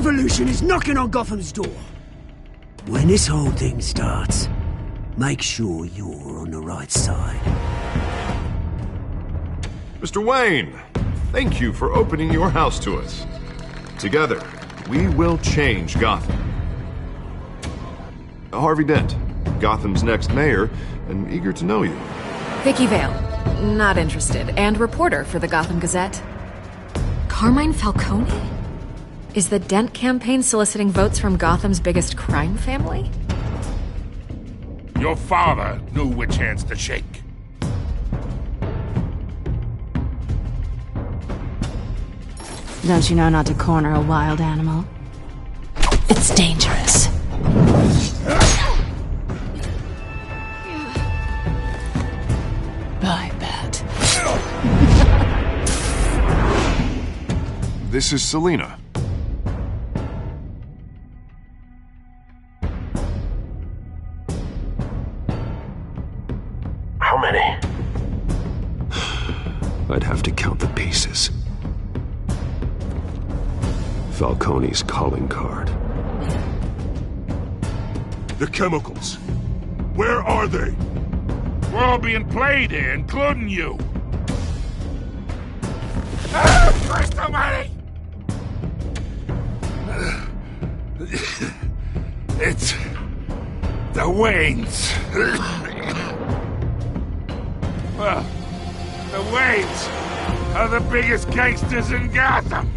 revolution is knocking on Gotham's door. When this whole thing starts, make sure you're on the right side. Mr. Wayne, thank you for opening your house to us. Together, we will change Gotham. Harvey Dent, Gotham's next mayor, and eager to know you. Vicky Vale, not interested, and reporter for the Gotham Gazette. Carmine Falcone? Is the Dent campaign soliciting votes from Gotham's biggest crime family? Your father knew which hands to shake. Don't you know not to corner a wild animal? It's dangerous. I bet. This is Selina. How many? I'd have to count the pieces. Falcone's calling card. The chemicals. Where are they? We're all being played here, including you. Christ almighty! It's the Waynes. Well, the Waynes are the biggest gangsters in Gotham.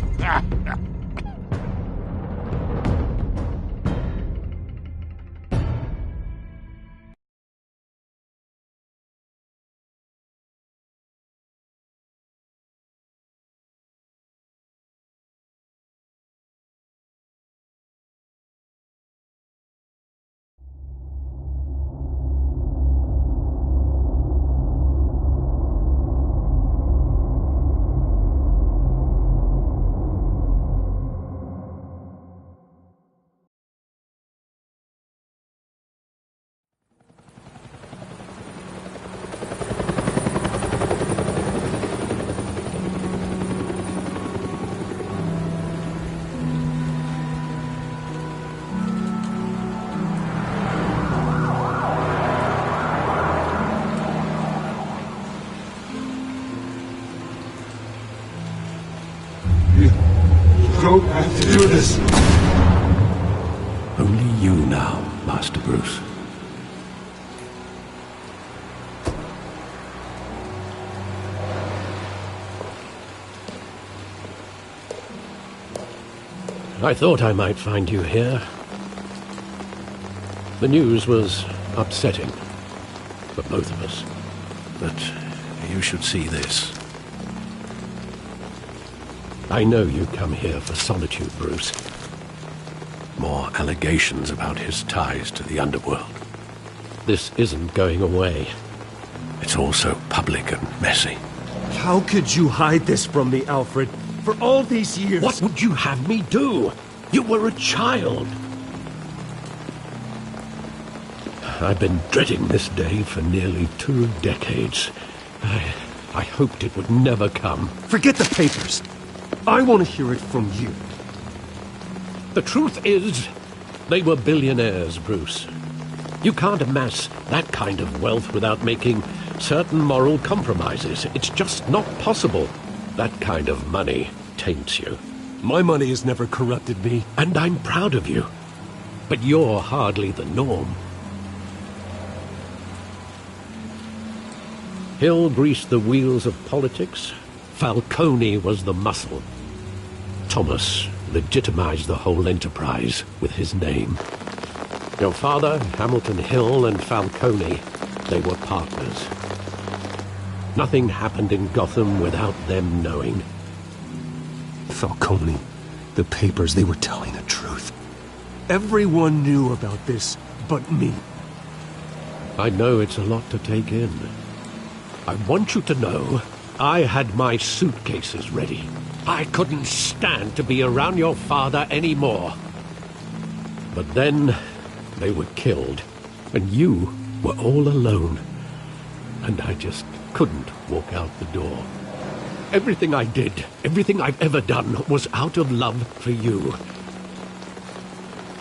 Don't have to do this. Only you now, Master Bruce. I thought I might find you here. The news was upsetting for both of us. But you should see this. I know you come here for solitude, Bruce. More allegations about his ties to the underworld. This isn't going away. It's all so public and messy. How could you hide this from me, Alfred? For all these years... What would you have me do? You were a child. I've been dreading this day for nearly 2 decades. I hoped it would never come. Forget the papers. I want to hear it from you. The truth is, they were billionaires, Bruce. You can't amass that kind of wealth without making certain moral compromises. It's just not possible. That kind of money taints you. My money has never corrupted me. And I'm proud of you. But you're hardly the norm. Hill greased the wheels of politics. Falcone was the muscle. Thomas legitimized the whole enterprise with his name. Your father, Hamilton Hill, and Falcone, they were partners. Nothing happened in Gotham without them knowing. Falcone, the papers, they were telling the truth. Everyone knew about this but me. I know it's a lot to take in. I want you to know I had my suitcases ready. I couldn't stand to be around your father anymore. But then they were killed, and you were all alone. And I just couldn't walk out the door. Everything I did, everything I've ever done, was out of love for you.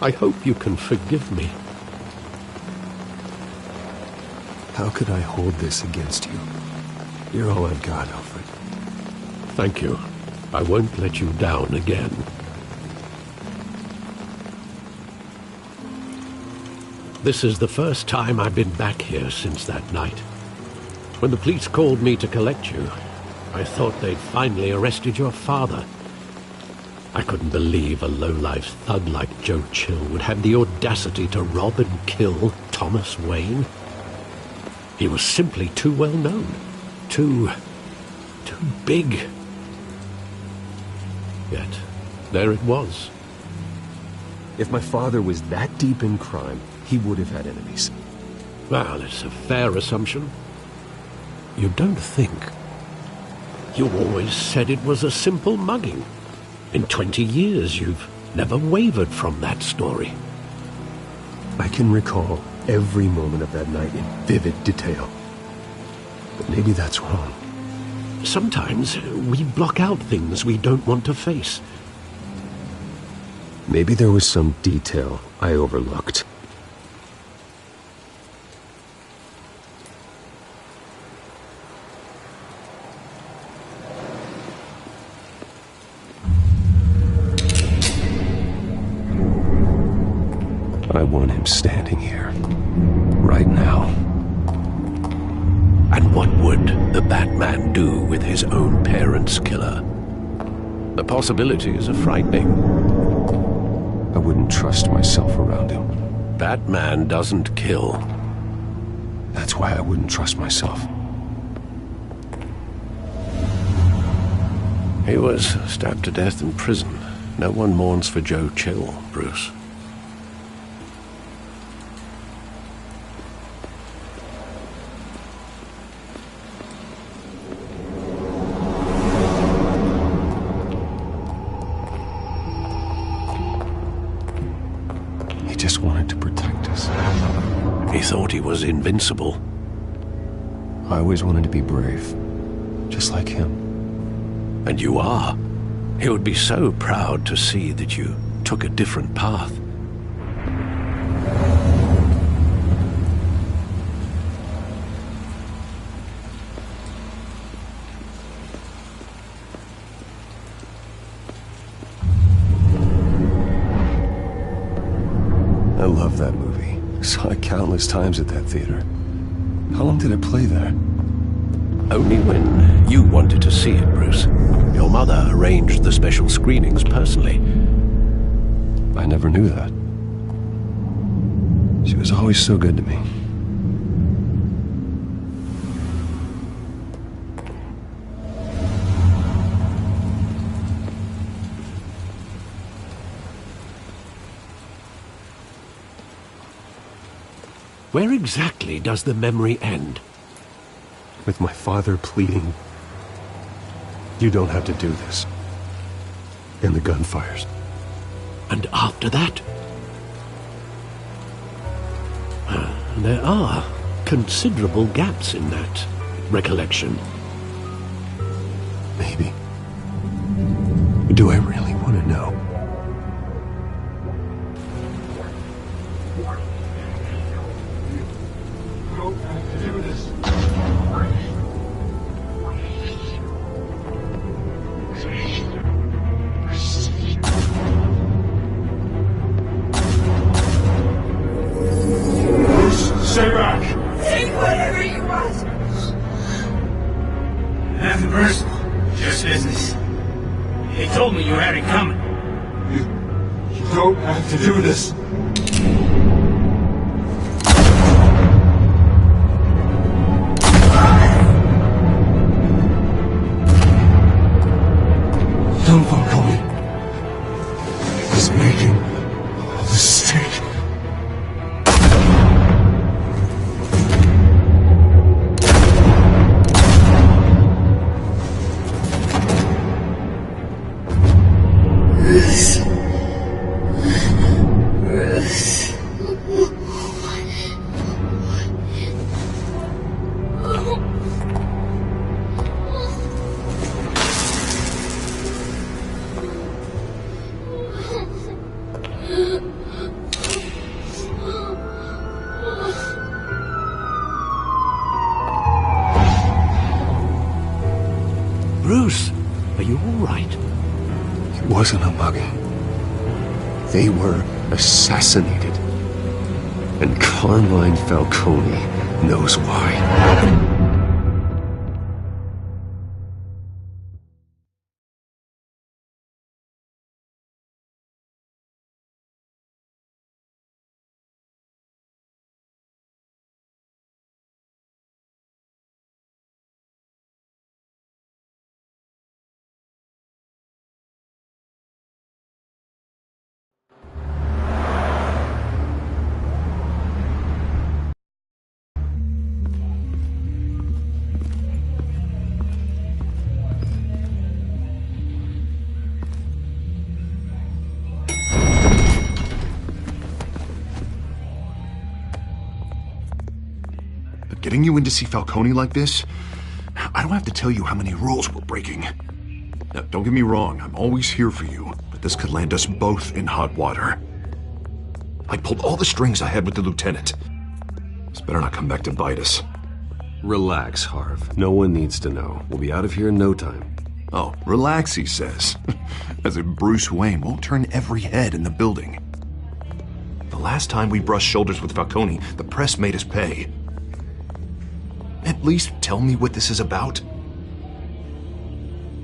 I hope you can forgive me. How could I hold this against you? You're all I've got, Alfred. Thank you. I won't let you down again. This is the first time I've been back here since that night. When the police called me to collect you, I thought they'd finally arrested your father. I couldn't believe a low-life thug like Joe Chill would have the audacity to rob and kill Thomas Wayne. He was simply too well known. Too big. Yet, there it was. If my father was that deep in crime, he would have had enemies. Well, it's a fair assumption. You don't think? You always said it was a simple mugging. In 20 years, you've never wavered from that story. I can recall every moment of that night in vivid detail. But maybe that's wrong. Sometimes we block out things we don't want to face. Maybe there was some detail I overlooked. I want him standing here, right now. And what would the Batman do with his own parents' killer? The possibilities are frightening. I wouldn't trust myself around him. Batman doesn't kill. That's why I wouldn't trust myself. He was stabbed to death in prison. No one mourns for Joe Chill, Bruce. He just wanted to protect us. He thought he was invincible. I always wanted to be brave, just like him. And you are. He would be so proud to see that you took a different path. I love that movie. Saw it countless times at that theater. How long did it play there? Only when you wanted to see it, Bruce. Your mother arranged the special screenings personally. I never knew that. She was always so good to me. Where exactly does the memory end? With my father pleading, "You don't have to do this." And the gunfires. And after that? There are considerable gaps in that recollection. Maybe. Do I really want to know? Stay back! Take whatever you want! Nothing personal, just business. They told me you had it coming. You don't have to do this. Don't follow me. I was making a mistake. Bruce, Are you all right? It wasn't a mugging. They were assassinated. And Carmine Falcone knows why. But getting you in to see Falcone like this, I don't have to tell you how many rules we're breaking. Now, don't get me wrong, I'm always here for you, but this could land us both in hot water. I pulled all the strings I had with the lieutenant. This better not come back to bite us. Relax, Harv. No one needs to know. We'll be out of here in no time. Oh, relax, he says. As if Bruce Wayne won't turn every head in the building. The last time we brushed shoulders with Falcone, the press made us pay. At least tell me what this is about.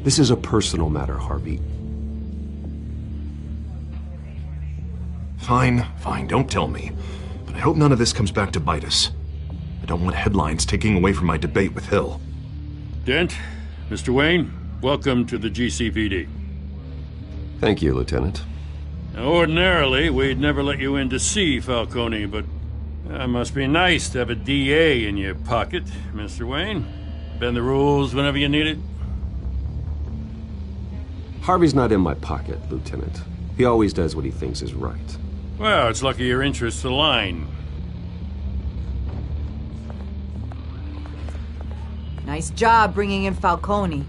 This is a personal matter, Harvey. Fine, don't tell me. But I hope none of this comes back to bite us. I don't want headlines taking away from my debate with Hill. Dent, Mr. Wayne, welcome to the GCPD. Thank you, Lieutenant. Now, ordinarily, we'd never let you in to see Falcone, but it must be nice to have a DA in your pocket, Mr. Wayne. Bend the rules whenever you need it. Harvey's not in my pocket, Lieutenant. He always does what he thinks is right. Well, it's lucky your interests align. Nice job bringing in Falcone.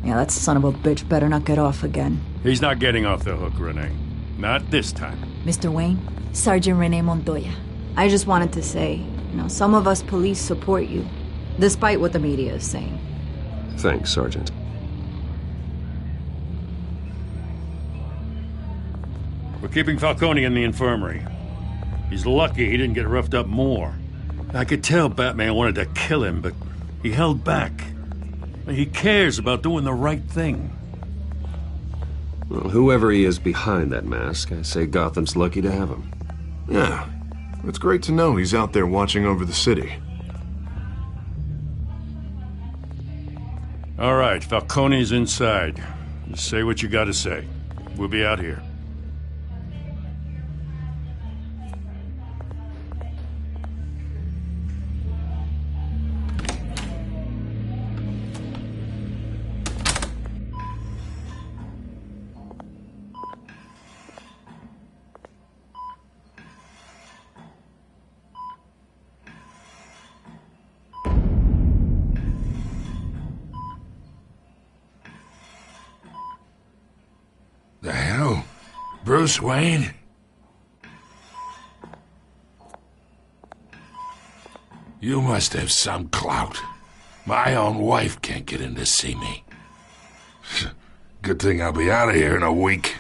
Yeah, that son of a bitch better not get off again. He's not getting off the hook, Renee. Not this time. Mr. Wayne, Sergeant Renee Montoya. I just wanted to say, some of us police support you, despite what the media is saying. Thanks, Sergeant. We're keeping Falcone in the infirmary. He's lucky he didn't get roughed up more. I could tell Batman wanted to kill him, but he held back. He cares about doing the right thing. Well, whoever he is behind that mask, I say Gotham's lucky to have him. Yeah, it's great to know he's out there watching over the city. All right, Falcone's inside. Just say what you gotta say. We'll be out here. The hell? Bruce Wayne? You must have some clout. My own wife can't get in to see me. Good thing I'll be out of here in a week.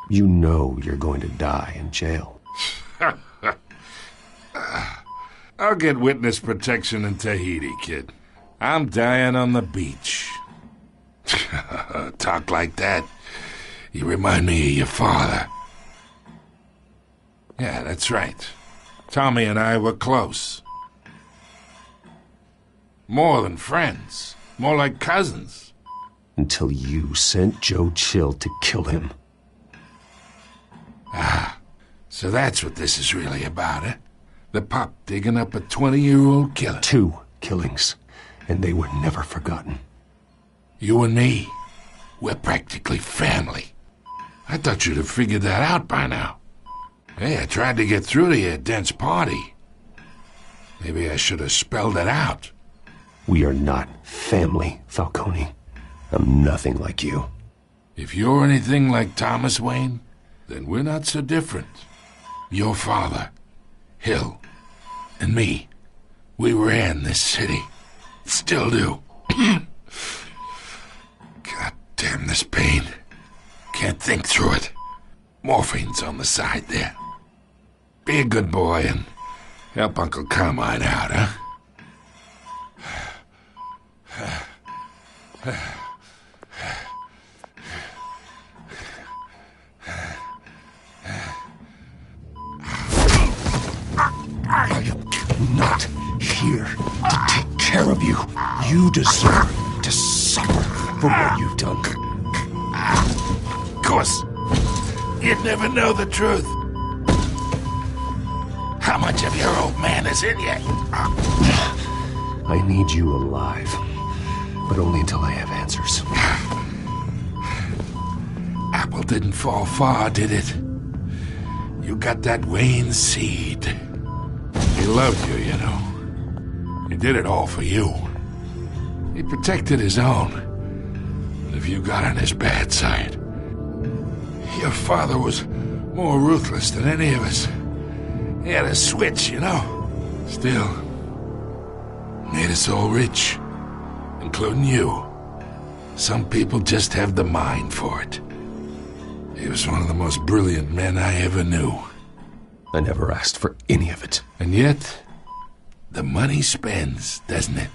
You know you're going to die in jail. I'll get witness protection in Tahiti, kid. I'm dying on the beach. Talk like that. You remind me of your father. Yeah, that's right. Tommy and I were close. More than friends. More like cousins. Until you sent Joe Chill to kill him. Ah, so that's what this is really about, eh? The pup digging up a 20-year-old killer. 2 killings, and they were never forgotten. You and me, we're practically family. I thought you'd have figured that out by now. Hey, I tried to get through to you at Dent's party. Maybe I should have spelled it out. We are not family, Falcone. I'm nothing like you. If you're anything like Thomas Wayne, then we're not so different. Your father, Hill, and me, we ran this city. Still do. Damn this pain. Can't think through it. Morphine's on the side there. Be a good boy and help Uncle Carmine out, huh? I am not here to take care of you. You deserve to suffer for what you've done. Of course, you'd never know the truth. How much of your old man is in you? I need you alive, but only until I have answers. Apple didn't fall far, did it? You got that Wayne seed. He loved you, you know. He did it all for you. He protected his own. But if you got on his bad side, your father was more ruthless than any of us. He had a switch, you know. Still, made us all rich, including you. Some people just have the mind for it. He was one of the most brilliant men I ever knew. I never asked for any of it. And yet, the money spends, doesn't it?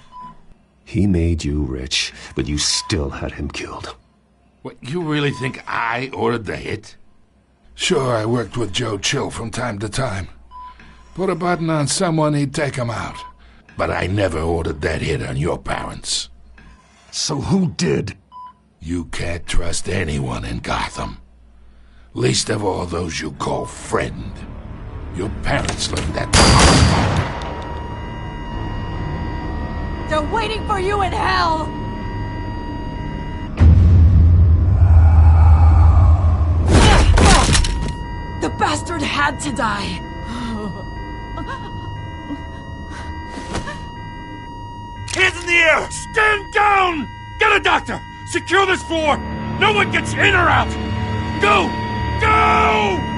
He made you rich, but you still had him killed. What, you really think I ordered the hit? Sure, I worked with Joe Chill from time to time. Put a button on someone, he'd take him out. But I never ordered that hit on your parents. So who did? You can't trust anyone in Gotham. Least of all those you call friend. Your parents learned that. They're waiting for you in hell! The bastard had to die! Hands in the air! Stand down! Get a doctor! Secure this floor! No one gets in or out! Go! Go!